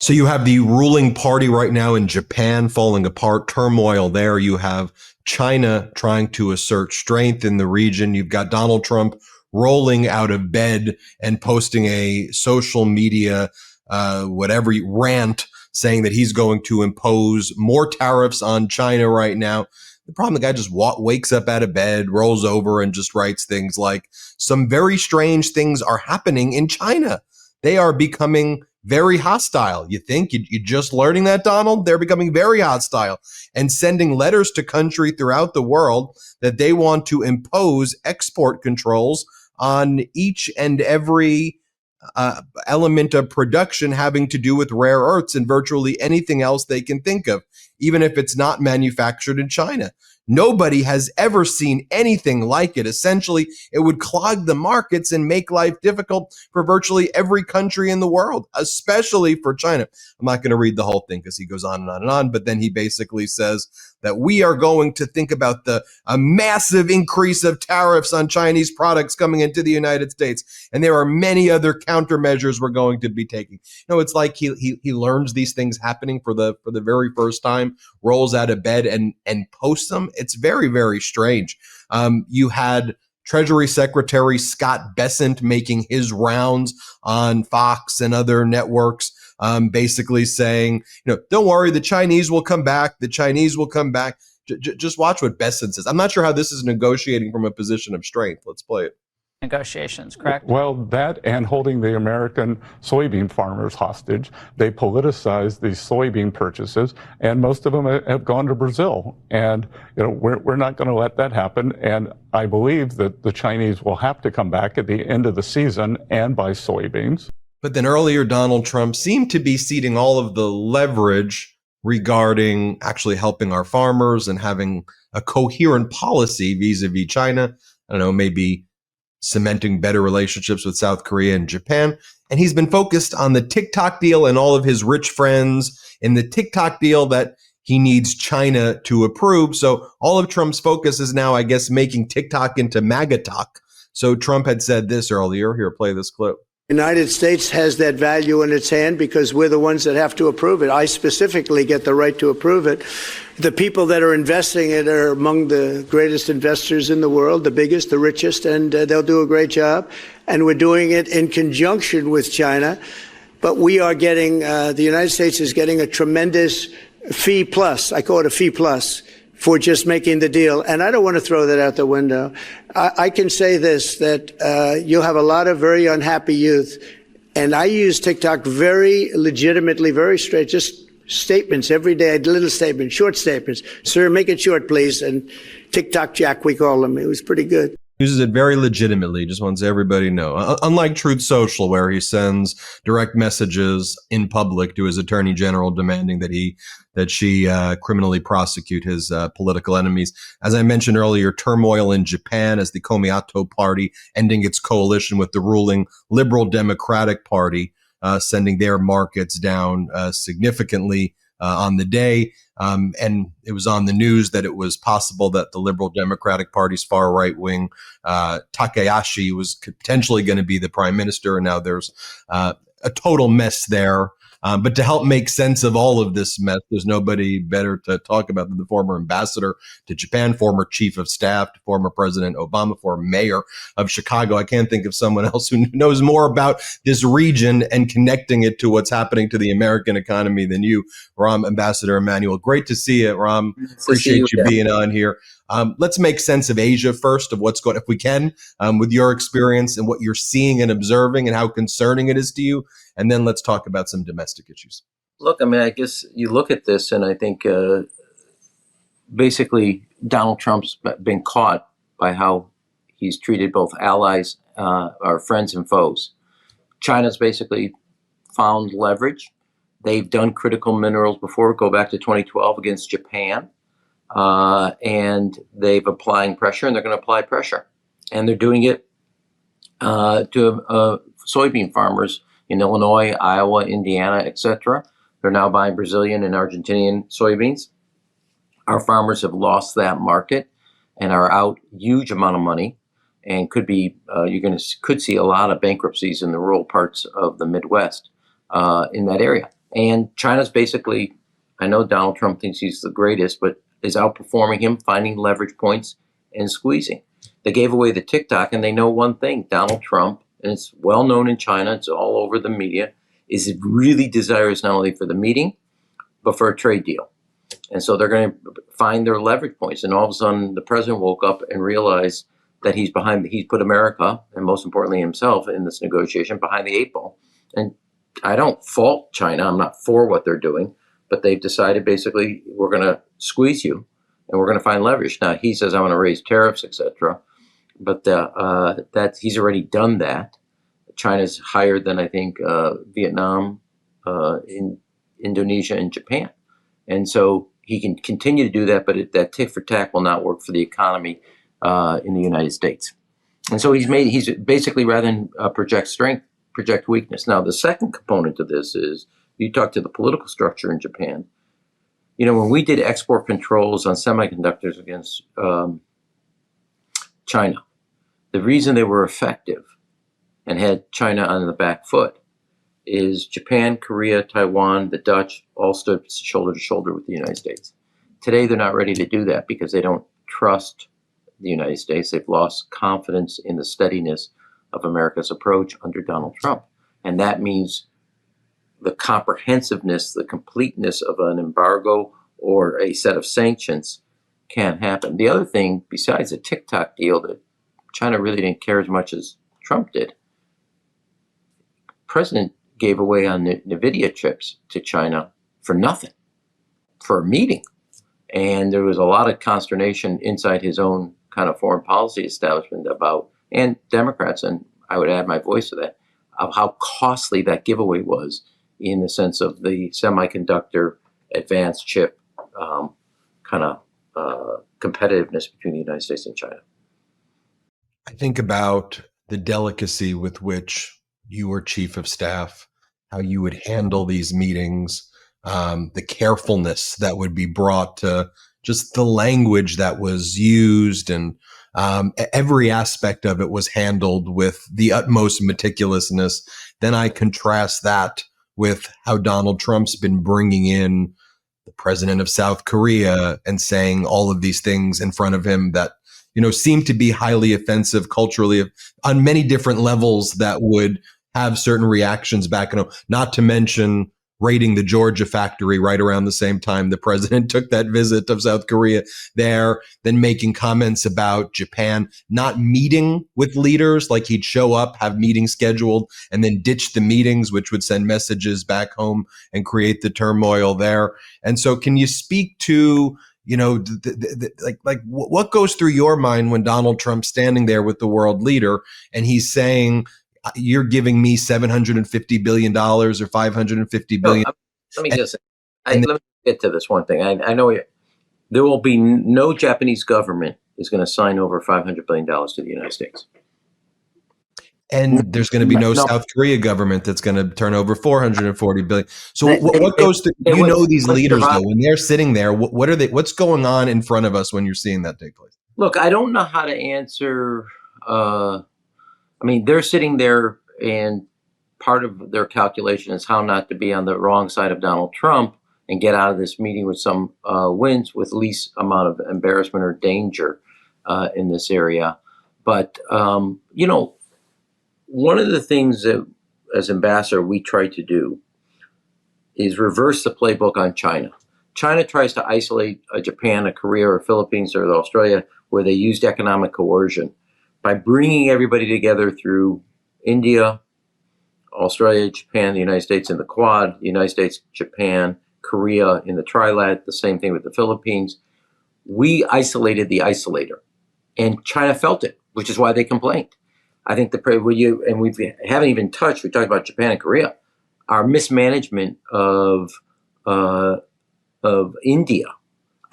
So you have the ruling party right now in Japan falling apart, turmoil there. You have China trying to assert strength in the region. You've got Donald Trump rolling out of bed and posting a social media, rant saying that he's going to impose more tariffs on China right now. The problem, the guy just wakes up out of bed, rolls over, and just writes things like, some very strange things are happening in China. They are becoming very hostile. You think you're just learning that, Donald? They're becoming very hostile and sending letters to countries throughout the world that they want to impose export controls on each and every element of production having to do with rare earths and virtually anything else they can think of, even if it's not manufactured in China. Nobody has ever seen anything like it. Essentially, it would clog the markets and make life difficult for virtually every country in the world, especially for China. I'm not going to read the whole thing because he goes on and on and on, but then he basically says that we are going to think about a massive increase of tariffs on Chinese products coming into the United States. And there are many other countermeasures we're going to be taking. You know, it's like he learns these things happening for the very first time, rolls out of bed and posts them. It's very, very strange. You had Treasury Secretary Scott Bessent making his rounds on Fox and other networks, basically saying, don't worry, the Chinese will come back. The Chinese will come back. Just watch what Bessent says. I'm not sure how this is negotiating from a position of strength. Let's play it. Negotiations, correct? Well, that and holding the American soybean farmers hostage. They politicized these soybean purchases, and most of them have gone to Brazil. And we're not going to let that happen. And I believe that the Chinese will have to come back at the end of the season and buy soybeans. But then earlier, Donald Trump seemed to be ceding all of the leverage regarding actually helping our farmers and having a coherent policy vis-a-vis China. I don't know, maybe cementing better relationships with South Korea and Japan. And he's been focused on the TikTok deal and all of his rich friends in the TikTok deal that he needs China to approve. So all of Trump's focus is now, I guess, making TikTok into MAGA talk. So Trump had said this earlier. Here, play this clip. The United States has that value in its hand because we're the ones that have to approve it. I specifically get the right to approve it. The people that are investing it are among the greatest investors in the world, the biggest, the richest, and they'll do a great job. And we're doing it in conjunction with China. But we are getting, the United States is getting a tremendous fee plus. I call it a fee plus for just making the deal. And I don't want to throw that out the window. I can say this, that you'll have a lot of very unhappy youth. And I use TikTok very legitimately, very straight, just statements every day, little statements, short statements. Sir, make it short, please. And TikTok Jack, we call him. It was pretty good. Uses it very legitimately, just wants everybody to know. Unlike Truth Social, where he sends direct messages in public to his attorney general demanding that she criminally prosecute his political enemies. As I mentioned earlier, turmoil in Japan as the Komeito party ending its coalition with the ruling Liberal Democratic Party, sending their markets down significantally on the day. And it was on the news that it was possible that the Liberal Democratic Party's far right wing, Takahashi, was potentially going to be the prime minister. And now there's a total mess there. But to help make sense of all of this mess, there's nobody better to talk about than the former ambassador to Japan, former chief of staff to former President Obama, former mayor of Chicago. I can't think of someone else who knows more about this region and connecting it to what's happening to the American economy than you, Rahm Ambassador Emanuel. Great to see you, Rahm. Appreciate you being on here. Let's make sense of Asia first, of what's going, if we can, with your experience and what you're seeing and observing and how concerning it is to you. And then let's talk about some domestic issues. Look, I mean, I guess you look at this and I think basically Donald Trump's been caught by how he's treated both allies, our friends and foes. China's basically found leverage. They've done critical minerals before, go back to 2012 against Japan. And they've applying pressure, and they're going to apply pressure. And they're doing it to soybean farmers in Illinois, Iowa, Indiana, etc. They're now buying Brazilian and Argentinian soybeans. Our farmers have lost that market and are out huge amount of money, and could be could see a lot of bankruptcies in the rural parts of the Midwest in that area. And China's basically, I know Donald Trump thinks he's the greatest, but is outperforming him, finding leverage points and squeezing. They gave away the TikTok, and they know one thing: Donald Trump, and it's well known in China, it's all over the media, is really desirous not only for the meeting, but for a trade deal. And so they're going to find their leverage points. And all of a sudden, the president woke up and realized that he's put America, and most importantly himself, in this negotiation behind the eight ball. And I don't fault China. I'm not for what they're doing, but they've decided basically we're going to squeeze you and we're going to find leverage. Now he says I want to raise tariffs, etc. But that he's already done that. China's higher than I think Vietnam, in Indonesia, and Japan, and so he can continue to do that. But that tit for tat will not work for the economy in the United States. And so he's basically, rather than project strength, project weakness. Now the second component to this is you talk to the political structure in Japan. You know, when we did export controls on semiconductors against China, the reason they were effective and had China on the back foot is Japan, Korea, Taiwan, the Dutch all stood shoulder to shoulder with the United States. Today, they're not ready to do that because they don't trust the United States. They've lost confidence in the steadiness of America's approach under Donald Trump. And that means the comprehensiveness, the completeness of an embargo or a set of sanctions can't happen. The other thing, besides the TikTok deal that China really didn't care as much as Trump did, President gave away on NVIDIA chips to China for nothing, for a meeting. And there was a lot of consternation inside his own kind of foreign policy establishment about, and Democrats, and I would add my voice to that, of how costly that giveaway was in the sense of the semiconductor advanced chip competitiveness between the United States and China. I think about the delicacy with which you were chief of staff, how you would handle these meetings, the carefulness that would be brought to just the language that was used, and every aspect of it was handled with the utmost meticulousness. Then I contrast that with how Donald Trump's been bringing in the president of South Korea and saying all of these things in front of him that, you know, seem to be highly offensive culturally on many different levels that would have certain reactions back at home, not to mention raiding the Georgia factory right around the same time the president took that visit of South Korea there, then making comments about Japan not meeting with leaders, like he'd show up, have meetings scheduled, and then ditch the meetings, which would send messages back home and create the turmoil there. And so can you speak to, you know, what goes through your mind when Donald Trump's standing there with the world leader and he's saying, you're giving me $750 billion or $550 billion. Let me just say, let me get to this one thing. I know there will be no Japanese government is going to sign over $500 billion to the United States. And there's going to be no South Korea government that's going to turn over $440 billion. So what goes to, you know, these leaders though, when they're sitting there, what are they, what's going on in front of us when you're seeing that take place? Look, I don't know how to answer, I mean, they're sitting there, and part of their calculation is how not to be on the wrong side of Donald Trump and get out of this meeting with some wins with least amount of embarrassment or danger in this area. But, you know, one of the things that as ambassador we try to do is reverse the playbook on China. China tries to isolate Japan, a Korea, or Philippines, or Australia, where they used economic coercion. By bringing everybody together through India, Australia, Japan, the United States in the Quad, the United States, Japan, Korea in the Trilat, the same thing with the Philippines, we isolated the isolator. And China felt it, which is why they complained. I think we haven't even touched, we talked about Japan and Korea, our mismanagement of India,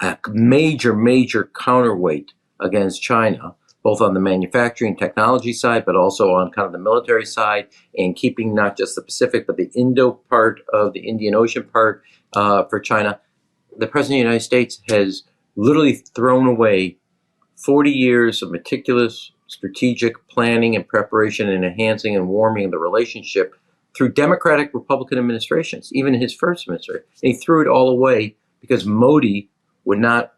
a major counterweight against China, both on the manufacturing technology side, but also on kind of the military side, and keeping not just the Pacific, but the Indo part of the Indian Ocean part for China. The President of the United States has literally thrown away 40 years of meticulous strategic planning and preparation and enhancing and warming the relationship through Democratic Republican administrations, even his first administration. And he threw it all away because Modi would not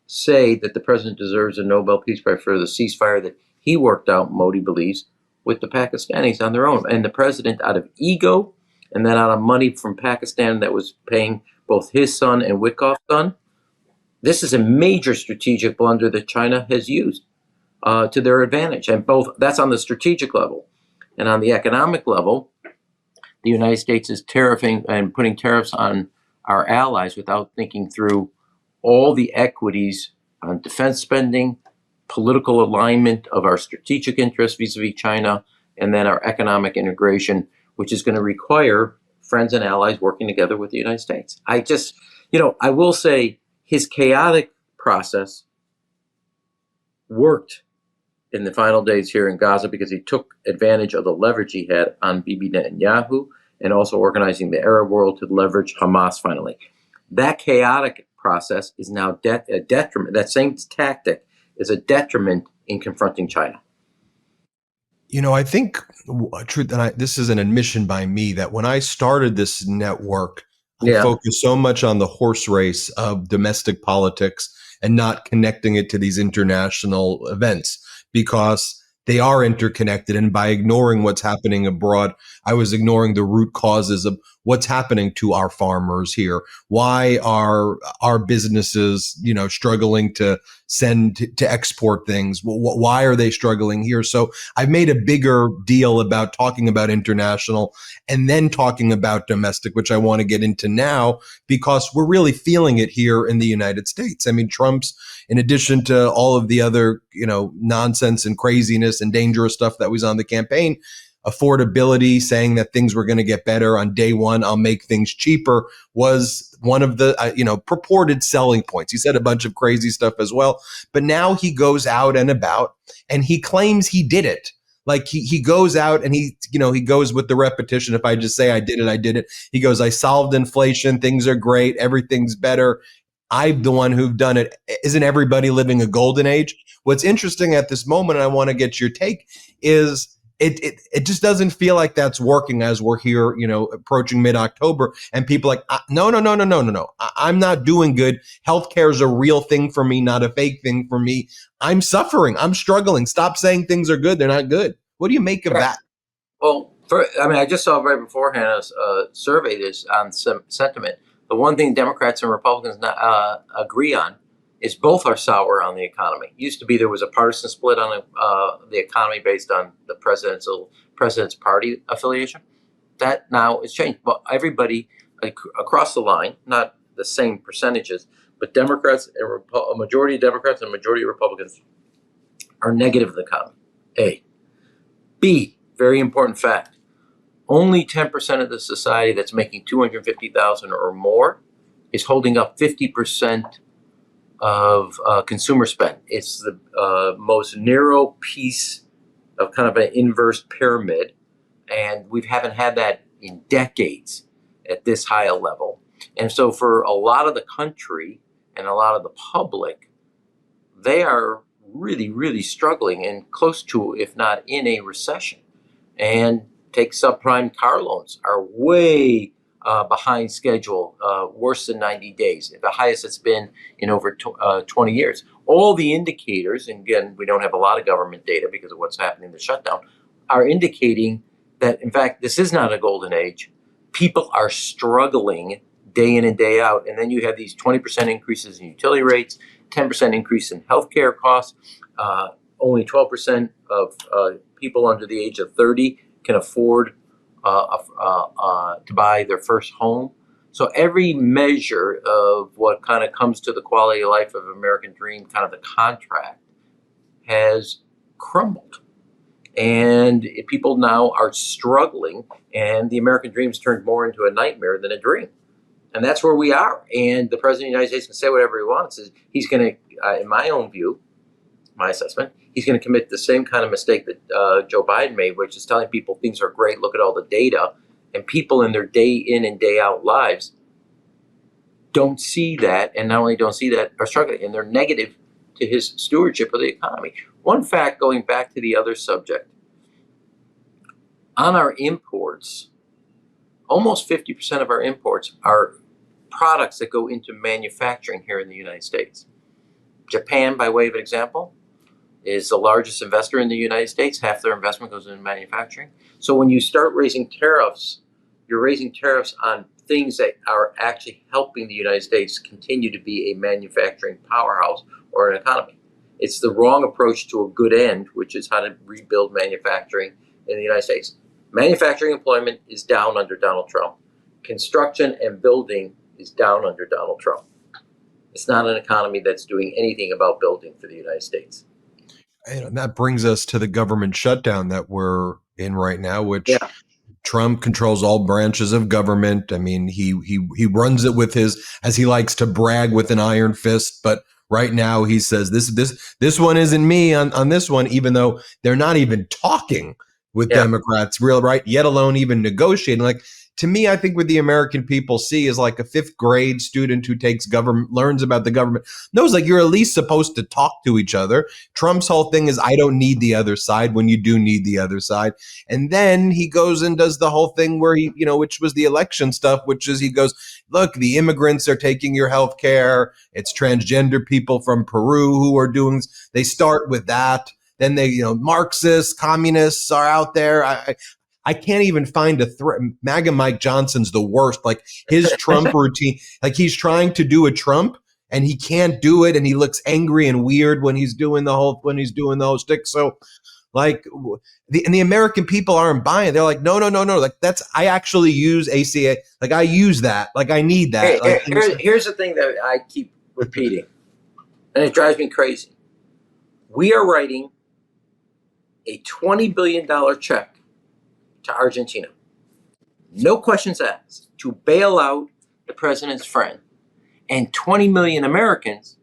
say that the president deserves a Nobel Peace Prize for the ceasefire that he worked out, Modi believes, with the Pakistanis on their own. And the president, out of ego and then out of money from Pakistan that was paying both his son and Wickoff's son, this is a major strategic blunder that China has used to their advantage. And both that's on the strategic level. And on the economic level, the United States is tariffing and putting tariffs on our allies without thinking through all the equities on defense spending, political alignment of our strategic interests vis-a-vis China, and then our economic integration, which is going to require friends and allies working together with the United States. I will say his chaotic process worked in the final days here in Gaza because he took advantage of the leverage he had on Bibi Netanyahu and also organizing the Arab world to leverage Hamas finally. That chaotic process is now a detriment. That same tactic is a detriment in confronting China. I think truth, and this is an admission by me, that when I started this network, I focused so much on the horse race of domestic politics and not connecting it to these international events because they are interconnected. And by ignoring what's happening abroad, I was ignoring the root causes of what's happening to our farmers here. Why are our businesses, struggling to export things? Why are they struggling here? So I've made a bigger deal about talking about international and then talking about domestic, which I want to get into now because we're really feeling it here in the United States. I mean, Trump's, in addition to all of the other, nonsense and craziness and dangerous stuff that was on the campaign, affordability, saying that things were going to get better on day one, I'll make things cheaper, was one of the, purported selling points. He said a bunch of crazy stuff as well. But now he goes out and about and he claims he did it. Like he goes out and he goes with the repetition. If I just say I did it, I did it. He goes, I solved inflation. Things are great. Everything's better. I'm the one who've done it. Isn't everybody living a golden age? What's interesting at this moment, and I want to get your take, is it just doesn't feel like that's working as we're here, approaching mid-October, and people are like, no. I'm not doing good. Healthcare is a real thing for me, not a fake thing for me. I'm suffering. I'm struggling. Stop saying things are good. They're not good. What do you make of that? Well, I just saw right beforehand a survey this on sentiment. The one thing Democrats and Republicans agree on is both are sour on the economy. Used to be there was a partisan split on the economy based on the president's party affiliation. That now is changed. But everybody across the line, not the same percentages, but Democrats and a majority of Democrats and a majority of Republicans are negative of the economy. A. B. Very important fact. Only 10% of the society that's making $250,000 or more is holding up 50% of consumer spend. It's the most narrow piece of kind of an inverse pyramid, and we haven't had that in decades at this high a level. And so for a lot of the country and a lot of the public, they are really, really struggling and close to, if not in a recession. And take subprime car loans are way behind schedule, worse than 90 days, the highest it's been in over 20 years. All the indicators, and again, we don't have a lot of government data because of what's happening in the shutdown, are indicating that, in fact, this is not a golden age. People are struggling day in and day out. And then you have these 20% increases in utility rates, 10% increase in healthcare costs. Only 12% of people under the age of 30 can afford to buy their first home. So every measure of what kind of comes to the quality of life of American dream, kind of the contract, has crumbled. And people now are struggling, and the American dream's turned more into a nightmare than a dream. And that's where we are. And the President of the United States can say whatever he wants. He's going to, in my own view, my assessment, he's going to commit the same kind of mistake that Joe Biden made, which is telling people things are great, look at all the data, and people in their day in and day out lives don't see that, and not only don't see that, are struggling, and they're negative to his stewardship of the economy. One fact, going back to the other subject, On our imports, almost 50% of our imports are products that go into manufacturing here in the United States. Japan, by way of example, is the largest investor in the United States. Half their investment goes into manufacturing. So when you start raising tariffs, you're raising tariffs on things that are actually helping the United States continue to be a manufacturing powerhouse or an economy. It's the wrong approach to a good end, which is how to rebuild manufacturing in the United States. Manufacturing employment is down under Donald Trump. Construction and building is down under Donald Trump. It's not an economy that's doing anything about building for the United States. And that brings us to the government shutdown that we're in right now, which Yeah. Trump controls all branches of government. I mean, he runs it with his, as he likes to brag, with an iron fist. But right now he says this one isn't me on this one, even though they're not even talking with Democrats, real right, yet alone even negotiating. Like, to me, I think what the American people see is like a fifth grade student who takes government, learns about the government, knows like you're at least supposed to talk to each other. Trump's whole thing is, I don't need the other side when you do need the other side. And then he goes and does the whole thing where he, which was the election stuff, which is he goes, look, the immigrants are taking your health care. It's transgender people from Peru who are doing, they start with that. Then they, Marxists, communists are out there. I can't even find a threat. MAGA Mike Johnson's the worst. Like his Trump routine, like he's trying to do a Trump and he can't do it. And he looks angry and weird when he's doing the whole stick. So like the American people aren't buying. They're like, no. Like I actually use ACA. Like I use that. Like I need that. Here's the thing that I keep repeating, and it drives me crazy. We are writing a $20 billion check to Argentina, no questions asked, to bail out the president's friend, and 20 million Americans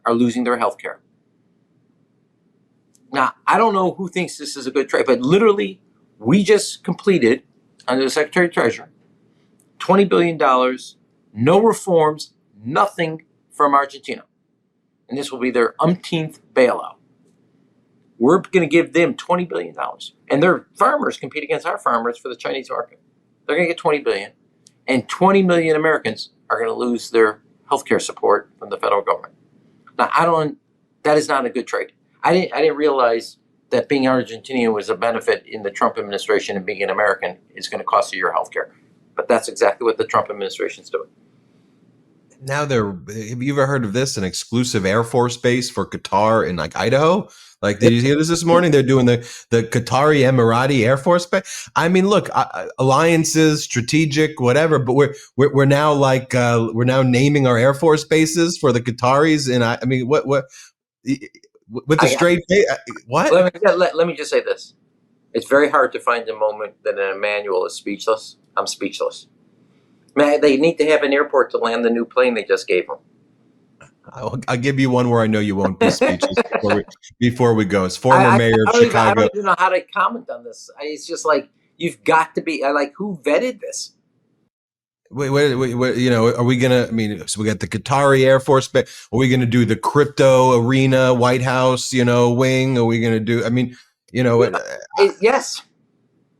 are losing their health care. Now, I don't know who thinks this is a good trade, but literally, we just completed, under the Secretary of Treasury, $20 billion, no reforms, nothing from Argentina. And this will be their umpteenth bailout. We're going to give them $20 billion. And their farmers compete against our farmers for the Chinese market. They're going to get $20 billion. And 20 million Americans are going to lose their healthcare support from the federal government. Now, that is not a good trade. I didn't realize that being Argentinian was a benefit in the Trump administration, and being an American is going to cost you your healthcare. But that's exactly what the Trump administration is doing. Now have you ever heard of this? An exclusive Air Force base for Qatar in like Idaho? Like, did you hear this morning? They're doing the Qatari Emirati Air Force base. I mean, look, alliances, strategic, whatever. But we're now like we're now naming our Air Force bases for the Qataris. And I mean, what with the straight face? What? Let me just say this: it's very hard to find a moment that an Emanuel is speechless. I'm speechless. Man, they need to have an airport to land the new plane they just gave them. I'll give you one where I know you won't be speechless before we go. It's former mayor of Chicago. I don't even know how to comment on this. It's just like, you've got to be like, who vetted this? Wait, are we gonna? I mean, so we got the Qatari Air Force Base. Are we gonna do the crypto arena, White House, wing? Are we gonna do? I mean, yes.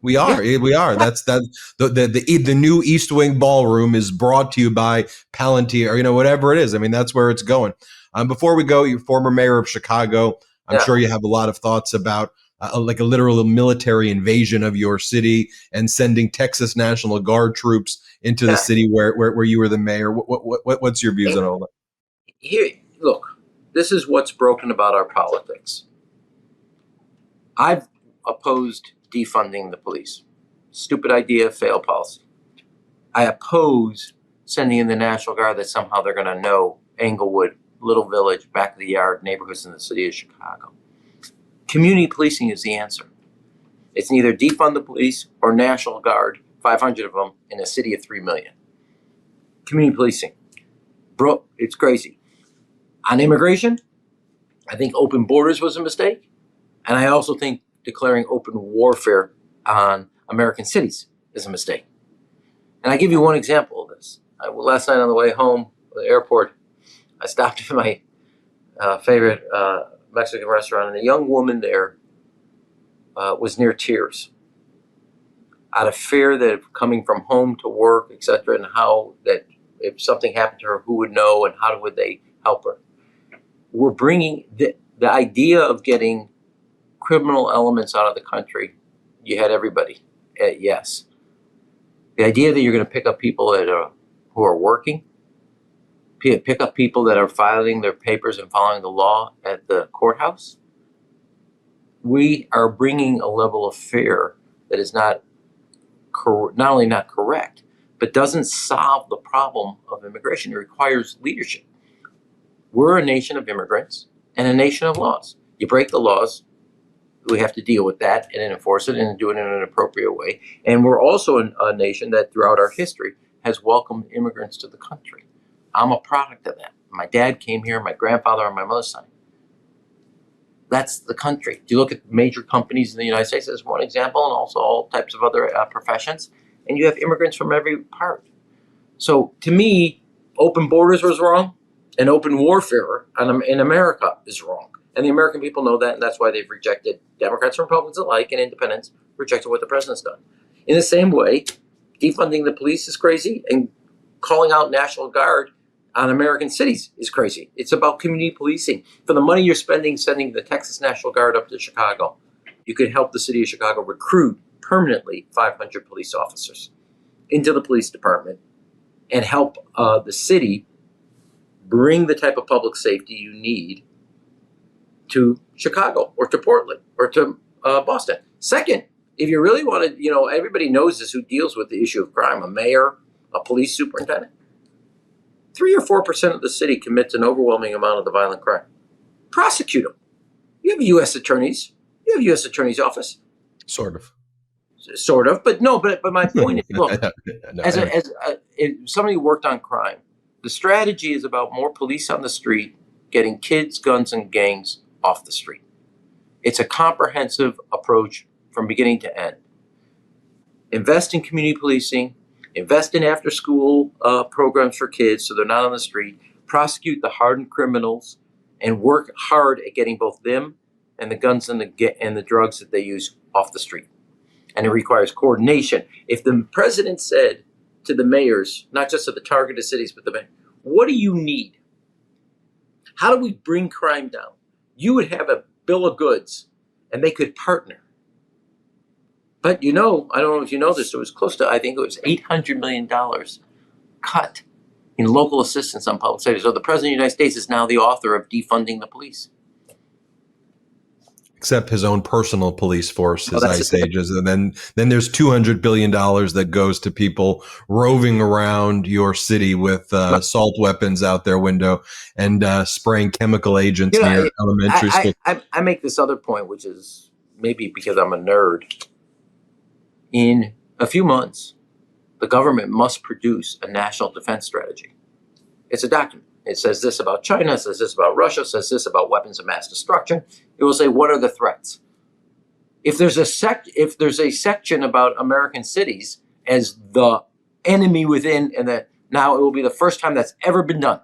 We are. Yeah. We are. That's the new East Wing ballroom is brought to you by Palantir, or whatever it is. I mean, that's where it's going. Before we go, you're former mayor of Chicago. I'm sure you have a lot of thoughts about like a literal military invasion of your city and sending Texas National Guard troops into the city where you were the mayor. What's your views on all that? Here, look, this is what's broken about our politics. I've opposed defunding the police. Stupid idea, failed policy. I oppose sending in the National Guard that somehow they're going to know Englewood, Little Village, back of the yard, neighborhoods in the city of Chicago. Community policing is the answer. It's neither defund the police or National Guard, 500 of them in a city of 3 million. Community policing. Bro, it's crazy. On immigration, I think open borders was a mistake. And I also think declaring open warfare on American cities is a mistake. And I give you one example of this. Last night on the way home from the airport, I stopped at my favorite Mexican restaurant, and a young woman there was near tears. out of fear that coming from home to work, etc., and how that if something happened to her, who would know and how would they help her? We're bringing the idea of getting criminal elements out of the country. You had everybody at yes. The idea that you're going to pick up people who are working, pick up people that are filing their papers and following the law at the courthouse. We are bringing a level of fear that is not only not correct, but doesn't solve the problem of immigration. It requires leadership. We're a nation of immigrants and a nation of laws. You break the laws, we have to deal with that and enforce it and do it in an appropriate way. And we're also a nation that throughout our history has welcomed immigrants to the country. I'm a product of that. My dad came here, my grandfather on my mother's side. That's the country. Do you look at major companies in the United States as one example, and also all types of other professions, and you have immigrants from every part. So to me, open borders was wrong, and open warfare in America is wrong. And the American people know that, and that's why they've rejected, Democrats and Republicans alike, and independents, rejected what the president's done. In the same way, defunding the police is crazy, and calling out National Guard on American cities is crazy. It's about community policing. For the money you're spending sending the Texas National Guard up to Chicago, you could help the city of Chicago recruit permanently 500 police officers into the police department and help the city bring the type of public safety you need to Chicago or to Portland or to Boston. Second, if you really want to, everybody knows this who deals with the issue of crime, a mayor, a police superintendent. 3 or 4% of the city commits an overwhelming amount of the violent crime. Prosecute them. You have U.S. attorneys. You have U.S. Attorney's Office. Sort of. But no. But my point is, look, if somebody who worked on crime, the strategy is about more police on the street, getting kids, guns, and gangs off the street. It's a comprehensive approach from beginning to end. Invest in community policing. Invest in after-school programs for kids so they're not on the street. Prosecute the hardened criminals, and work hard at getting both them and the guns and the drugs that they use off the street. And it requires coordination. If the president said to the mayors, not just of the targeted cities, but the mayor, what do you need? How do we bring crime down? You would have a bill of goods, and they could partner. But I don't know if you know this, it was close to, I think it was $800 million cut in local assistance on public safety. So the President of the United States is now the author of defunding the police. Except his own personal police force, his ice ages. And then there's $200 billion that goes to people roving around your city with assault weapons out their window and spraying chemical agents near elementary school. I make this other point, which is maybe because I'm a nerd. In a few months, the government must produce a national defense strategy. It's a document. It says this about China, it says this about Russia, it says this about weapons of mass destruction. It will say, what are the threats? If there's a section about American cities as the enemy within, and that now it will be the first time that's ever been done.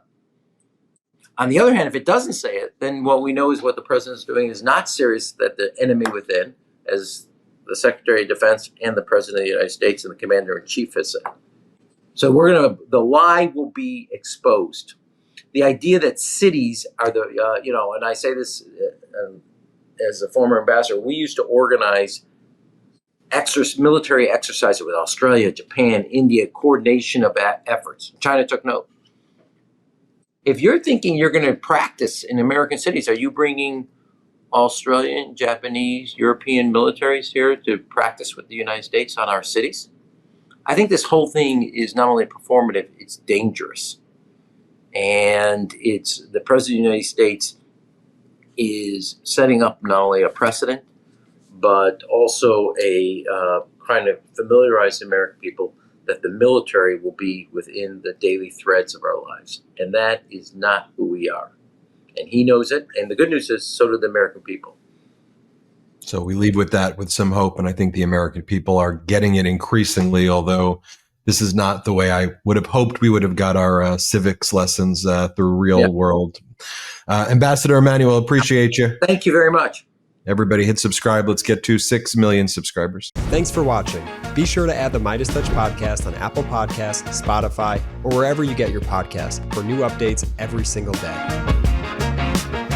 On the other hand, if it doesn't say it, then what we know is what the president is doing is not serious, that the enemy within, as the Secretary of Defense and the President of the United States and the Commander-in-Chief has said. So the lie will be exposed. The idea that cities are and I say this as a former ambassador, we used to organize military exercises with Australia, Japan, India, coordination of efforts. China took note. If you're thinking you're going to practice in American cities, are you bringing Australian, Japanese, European militaries here to practice with the United States on our cities? I think this whole thing is not only performative, it's dangerous. And the President of the United States is setting up not only a precedent, but also a kind of familiarize the American people that the military will be within the daily threads of our lives. And that is not who we are. And he knows it. And the good news is, so do the American people. So we leave with that with some hope. And I think the American people are getting it increasingly, although this is not the way I would have hoped we would have got our civics lessons through real world. Ambassador Emanuel, appreciate you. Thank you very much. Everybody hit subscribe. Let's get to 6 million subscribers. Thanks for watching. Be sure to add the MeidasTouch podcast on Apple Podcasts, Spotify, or wherever you get your podcasts for new updates every single day.